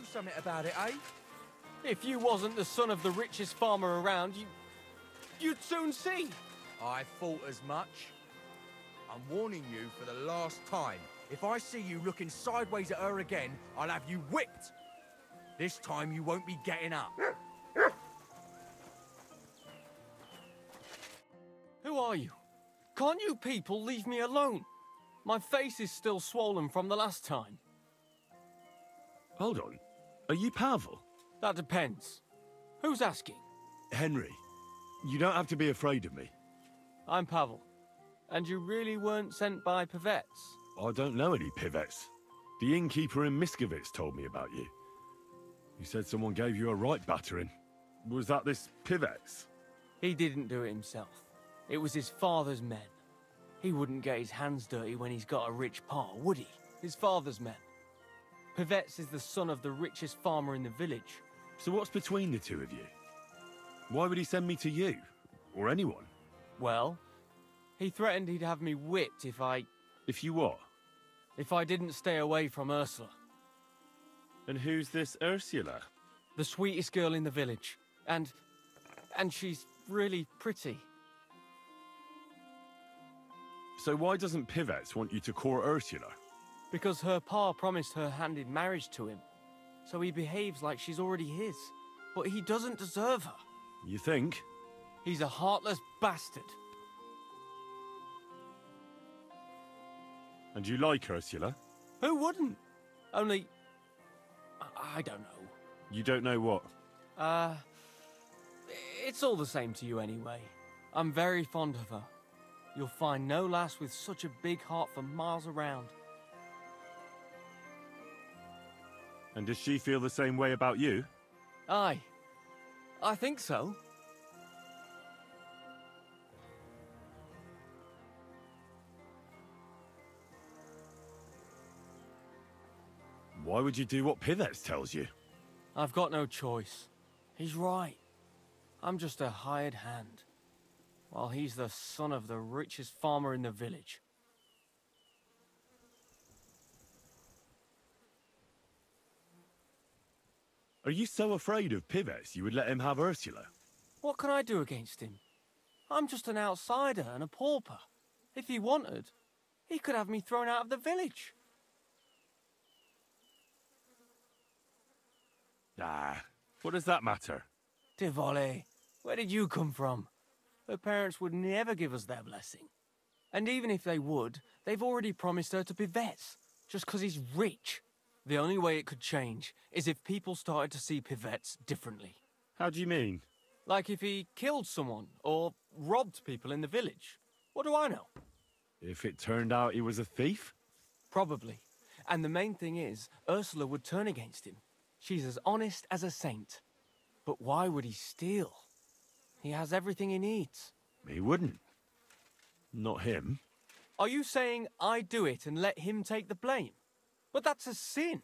something about it, eh? If you wasn't the son of the richest farmer around, you'd soon see. I thought as much. I'm warning you for the last time. If I see you looking sideways at her again, I'll have you whipped. This time you won't be getting up. Who are you? Can't you people leave me alone? My face is still swollen from the last time. Hold on. Are you Pavel? That depends. Who's asking? Henry, you don't have to be afraid of me. I'm Pavel. And you really weren't sent by Pivets? I don't know any Pivets. The innkeeper in Miskovitz told me about you. He said someone gave you a right battering. Was that this Pivets? He didn't do it himself. It was his father's men. He wouldn't get his hands dirty when he's got a rich pa, would he? His father's men. Pivets is the son of the richest farmer in the village. So what's between the two of you? Why would he send me to you? Or anyone? Well, he threatened he'd have me whipped if I... If you what? If I didn't stay away from Ursula. And who's this Ursula? The sweetest girl in the village. And she's really pretty. So why doesn't Pivets want you to court Ursula? Because her pa promised her hand in marriage to him. So he behaves like she's already his. But he doesn't deserve her. You think? He's a heartless bastard. And you like Ursula? Who wouldn't? Only... I don't know. You don't know what? It's all the same to you anyway. I'm very fond of her. You'll find no lass with such a big heart for miles around. And does she feel the same way about you? Aye. I think so. Why would you do what Pivets tells you? I've got no choice. He's right. I'm just a hired hand, while he's the son of the richest farmer in the village. Are you so afraid of Pivets you would let him have Ursula? What can I do against him? I'm just an outsider and a pauper. If he wanted, he could have me thrown out of the village. Ah, what does that matter? Tivoli, where did you come from? Her parents would never give us their blessing. And even if they would, they've already promised her to Pivets, just because he's rich. The only way it could change is if people started to see Pivets differently. How do you mean? Like if he killed someone, or robbed people in the village. What do I know? If it turned out he was a thief? Probably. And the main thing is, Ursula would turn against him. She's as honest as a saint. But why would he steal? He has everything he needs. He wouldn't. Not him. Are you saying I do it and let him take the blame? But that's a sin.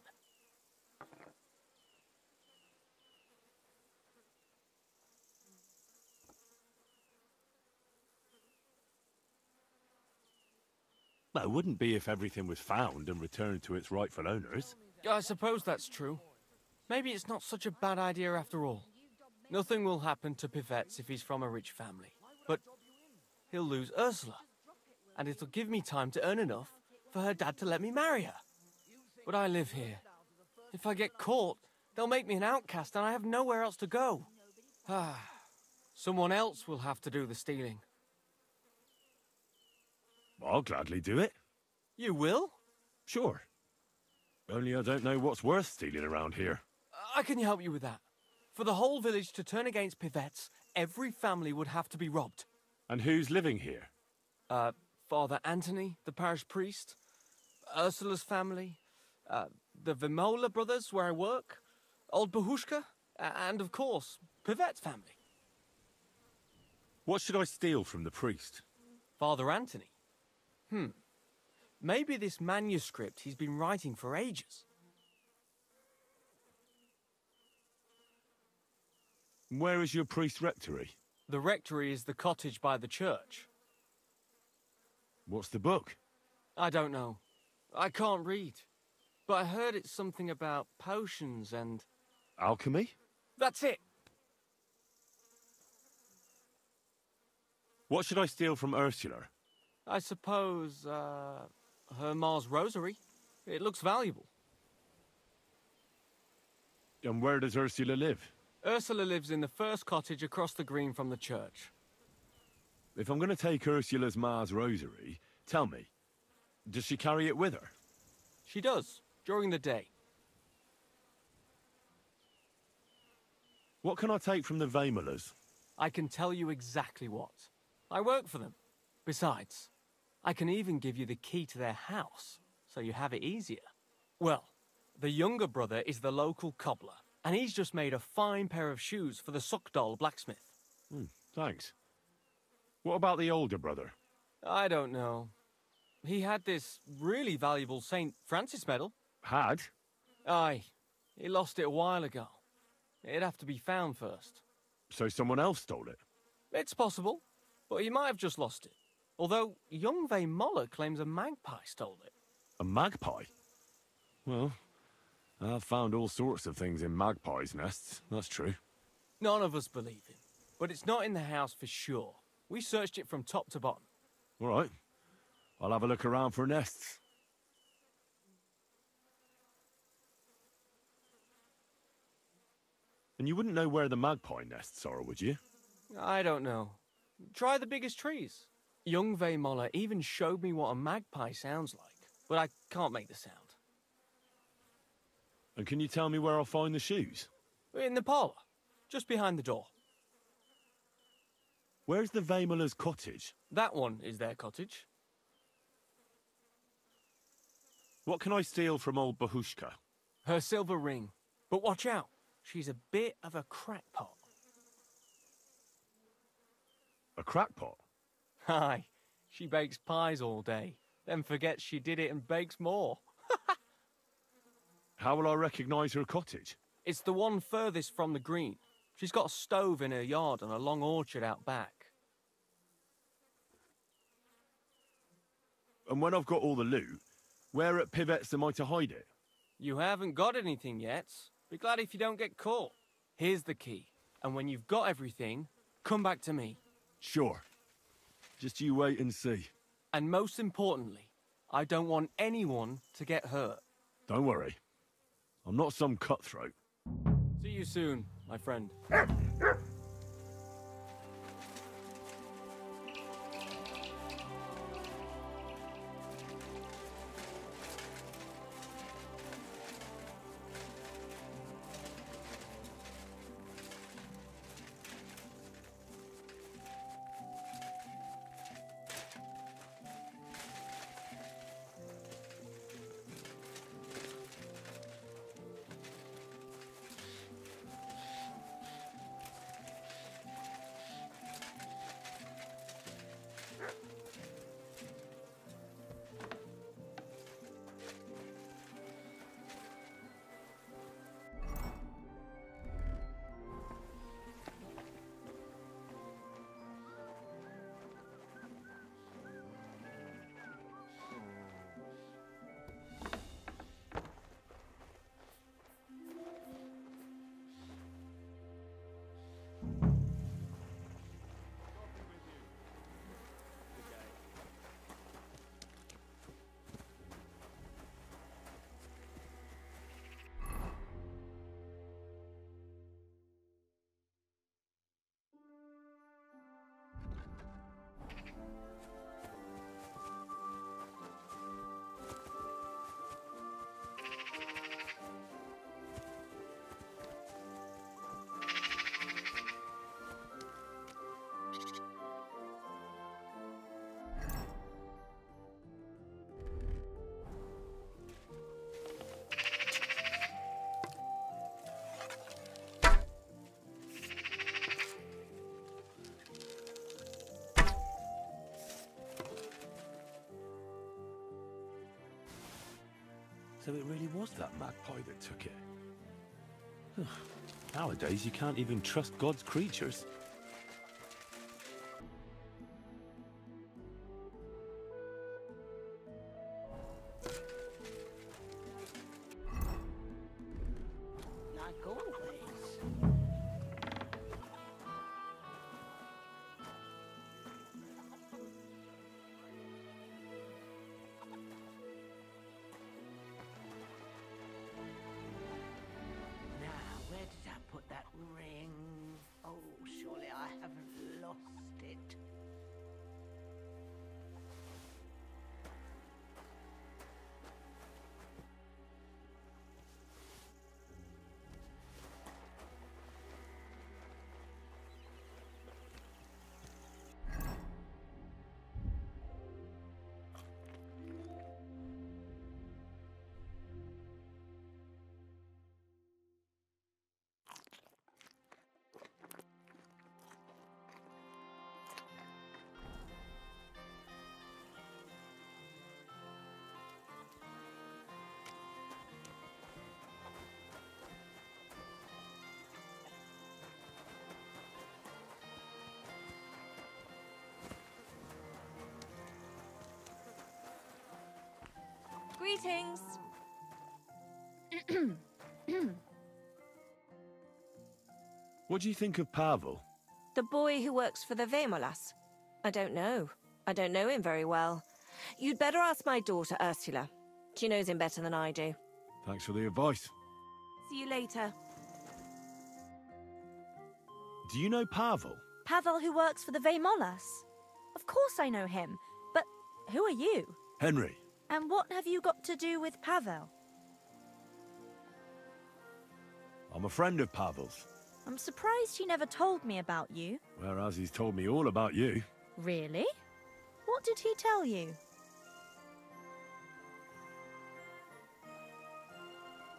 Well, it wouldn't be if everything was found and returned to its rightful owners. I suppose that's true. Maybe it's not such a bad idea after all. Nothing will happen to Pivets if he's from a rich family. But he'll lose Ursula. And it'll give me time to earn enough for her dad to let me marry her. But I live here. If I get caught, they'll make me an outcast and I have nowhere else to go. Someone else will have to do the stealing. I'll gladly do it. You will? Sure. Only I don't know what's worth stealing around here. I can help you with that. For the whole village to turn against Pivets, every family would have to be robbed. And who's living here? Father Anthony, the parish priest, Ursula's family, the Vejmola brothers where I work, old Bohuska, and of course, Pivet's family. What should I steal from the priest? Father Anthony? Maybe this manuscript he's been writing for ages. Where is your priest's rectory? The rectory is the cottage by the church. What's the book? I don't know. I can't read. But I heard it's something about potions and... Alchemy? That's it! What should I steal from Ursula? I suppose, her Mars rosary. It looks valuable. And where does Ursula live? Ursula lives in the first cottage across the green from the church. If I'm going to take Ursula's Mars rosary, tell me, does she carry it with her? She does, during the day. What can I take from the Vejmolas? I can tell you exactly what. I work for them. Besides, I can even give you the key to their house, so you have it easier. Well, the younger brother is the local cobbler, and he's just made a fine pair of shoes for the Suckdoll blacksmith. Thanks. What about the older brother? I don't know. He had this really valuable St. Francis medal. Had? Aye. He lost it a while ago. It'd have to be found first. So someone else stole it? It's possible, but he might have just lost it. Although young Vejmola claims a magpie stole it. A magpie? Well, I've found all sorts of things in magpies' nests, that's true. None of us believe him, but it's not in the house for sure. We searched it from top to bottom. All right. I'll have a look around for nests. And you wouldn't know where the magpie nests are, would you? I don't know. Try the biggest trees. Young Vejmola even showed me what a magpie sounds like, but I can't make the sound. And can you tell me where I'll find the shoes? In the parlour, just behind the door. Where's the Vejmola's cottage? That one is their cottage. What can I steal from old Bohuska? Her silver ring. But watch out, she's a bit of a crackpot. A crackpot? Aye, she bakes pies all day, then forgets she did it and bakes more. How will I recognise her cottage? It's the one furthest from the green. She's got a stove in her yard and a long orchard out back. And when I've got all the loot, where at Pivet's am I to hide it? You haven't got anything yet. Be glad if you don't get caught. Here's the key. And when you've got everything, come back to me. Sure. Just you wait and see. And most importantly, I don't want anyone to get hurt. Don't worry. I'm not some cutthroat. See you soon, my friend. So it really was that magpie that took it. Nowadays, you can't even trust God's creatures. Greetings. What do you think of Pavel? The boy who works for the Vejmolas? I don't know. I don't know him very well. You'd better ask my daughter, Ursula. She knows him better than I do. Thanks for the advice. See you later. Do you know Pavel? Pavel who works for the Vejmolas? Of course I know him, but who are you? Henry. And what have you got to do with Pavel? I'm a friend of Pavel's. I'm surprised he never told me about you. Whereas he's told me all about you. Really? What did he tell you?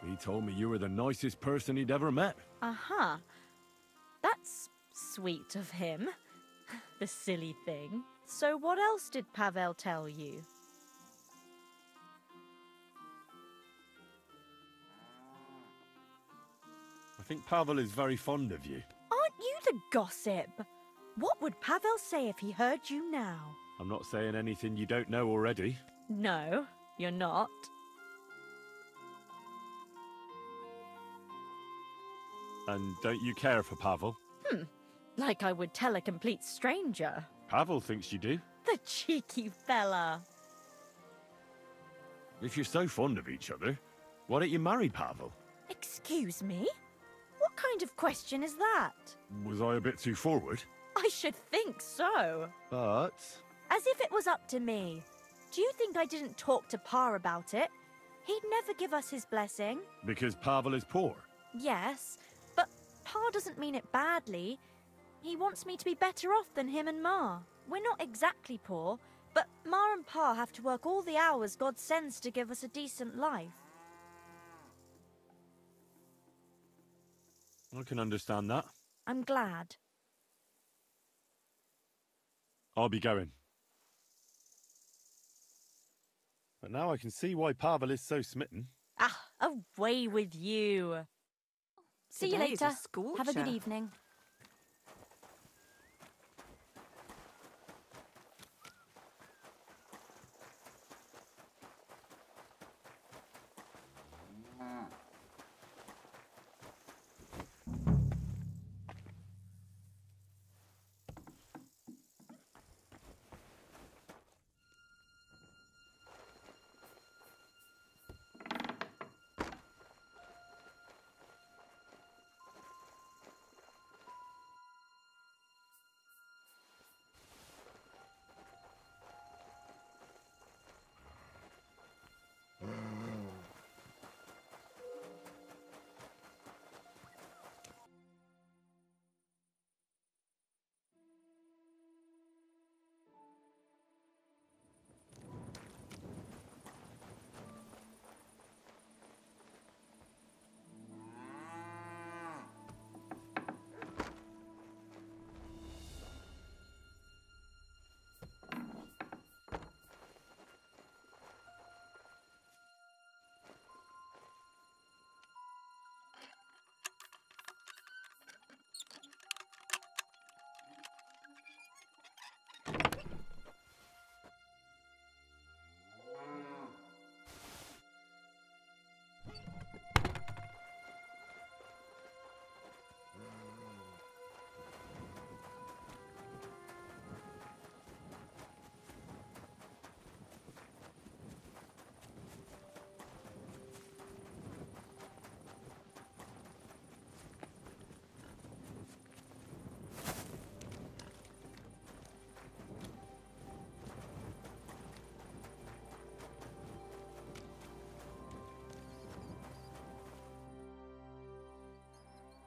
He told me you were the nicest person he'd ever met. Uh-huh. That's sweet of him. The silly thing. So what else did Pavel tell you? I think Pavel is very fond of you. Aren't you the gossip? What would Pavel say if he heard you now? I'm not saying anything you don't know already. No, you're not. And don't you care for Pavel? Like I would tell a complete stranger. Pavel thinks you do. The cheeky fella. If you're so fond of each other, why don't you marry Pavel? Excuse me? What kind of question is that? Was I a bit too forward? I should think so. But... As if it was up to me. Do you think I didn't talk to Pa about it? He'd never give us his blessing. Because Pavel is poor? Yes, but Pa doesn't mean it badly. He wants me to be better off than him and Ma. We're not exactly poor, but Ma and Pa have to work all the hours God sends to give us a decent life. I can understand that. I'm glad. I'll be going. But now I can see why Pavel is so smitten. Ah, away with you. See you Today's later. a scorcher. Have a good evening.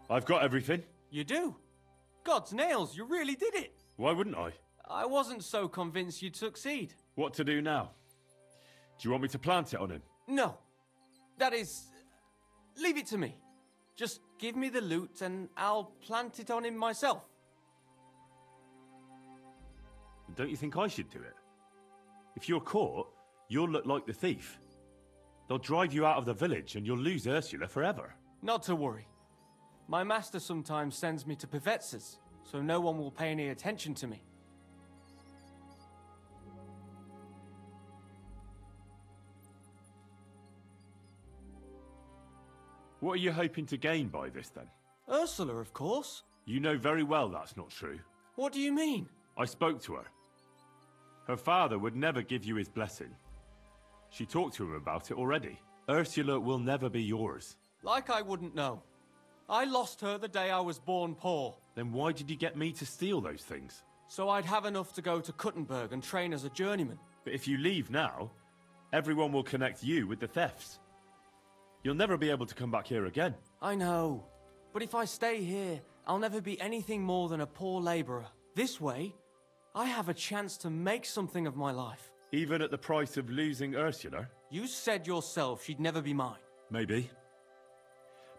I've got everything. You do? God's nails, you really did it. Why wouldn't I? I wasn't so convinced you'd succeed. What to do now? Do you want me to plant it on him? No. That is... leave it to me. Just give me the loot and I'll plant it on him myself. Don't you think I should do it? If you're caught, you'll look like the thief. They'll drive you out of the village and you'll lose Ursula forever. Not to worry. My master sometimes sends me to Pevets's, so no one will pay any attention to me. What are you hoping to gain by this, then? Ursula, of course. You know very well that's not true. What do you mean? I spoke to her. Her father would never give you his blessing. She talked to him about it already. Ursula will never be yours. Like I wouldn't know. I lost her the day I was born poor. Then why did you get me to steal those things? So I'd have enough to go to Kuttenberg and train as a journeyman. But if you leave now, everyone will connect you with the thefts. You'll never be able to come back here again. I know. But if I stay here, I'll never be anything more than a poor laborer. This way, I have a chance to make something of my life. Even at the price of losing Ursula? You said yourself she'd never be mine. Maybe.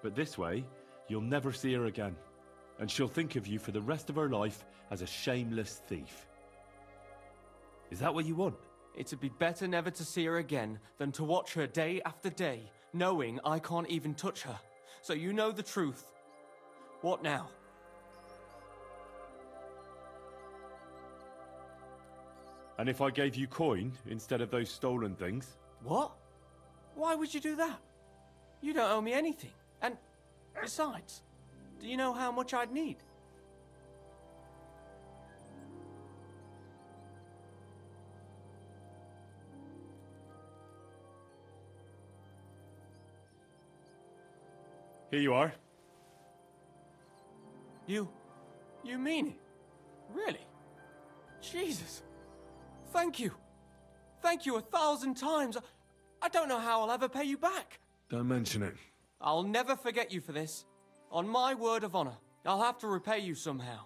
But this way, you'll never see her again. And she'll think of you for the rest of her life as a shameless thief. Is that what you want? It'd be better never to see her again than to watch her day after day, knowing I can't even touch her. So you know the truth. What now? And if I gave you coin instead of those stolen things? What? Why would you do that? You don't owe me anything. And besides, do you know how much I'd need? Here you are. You mean it? Really? Jesus. Thank you. Thank you 1,000 times. I don't know how I'll ever pay you back. Don't mention it. I'll never forget you for this. On my word of honor, I'll have to repay you somehow.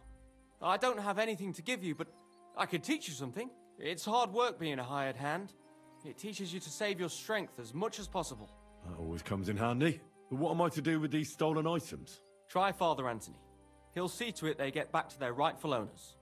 I don't have anything to give you, but I could teach you something. It's hard work being a hired hand. It teaches you to save your strength as much as possible. That always comes in handy. But what am I to do with these stolen items? Try Father Anthony. He'll see to it they get back to their rightful owners.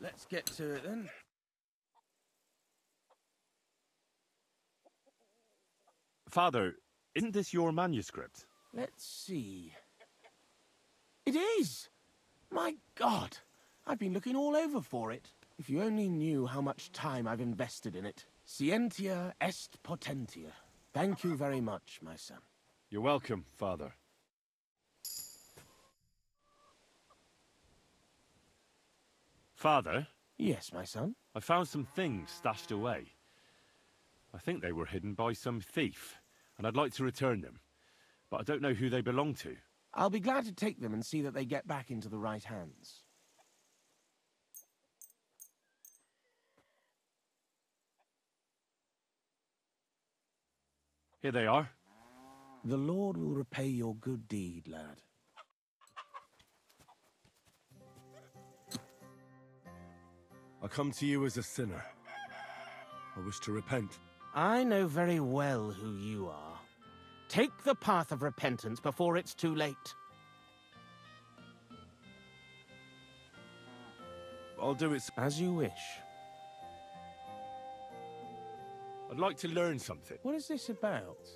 Let's get to it then. Father, isn't this your manuscript? Let's see. It is! My God! I've been looking all over for it. If you only knew how much time I've invested in it. Scientia est potentia. Thank you very much, my son. You're welcome, Father. Father? Yes, my son? I found some things stashed away. I think they were hidden by some thief, and I'd like to return them. But I don't know who they belong to. I'll be glad to take them and see that they get back into the right hands. Here they are. The Lord will repay your good deed, lad. I come to you as a sinner. I wish to repent. I know very well who you are. Take the path of repentance before it's too late. I'll do it. As you wish. I'd like to learn something. What is this about?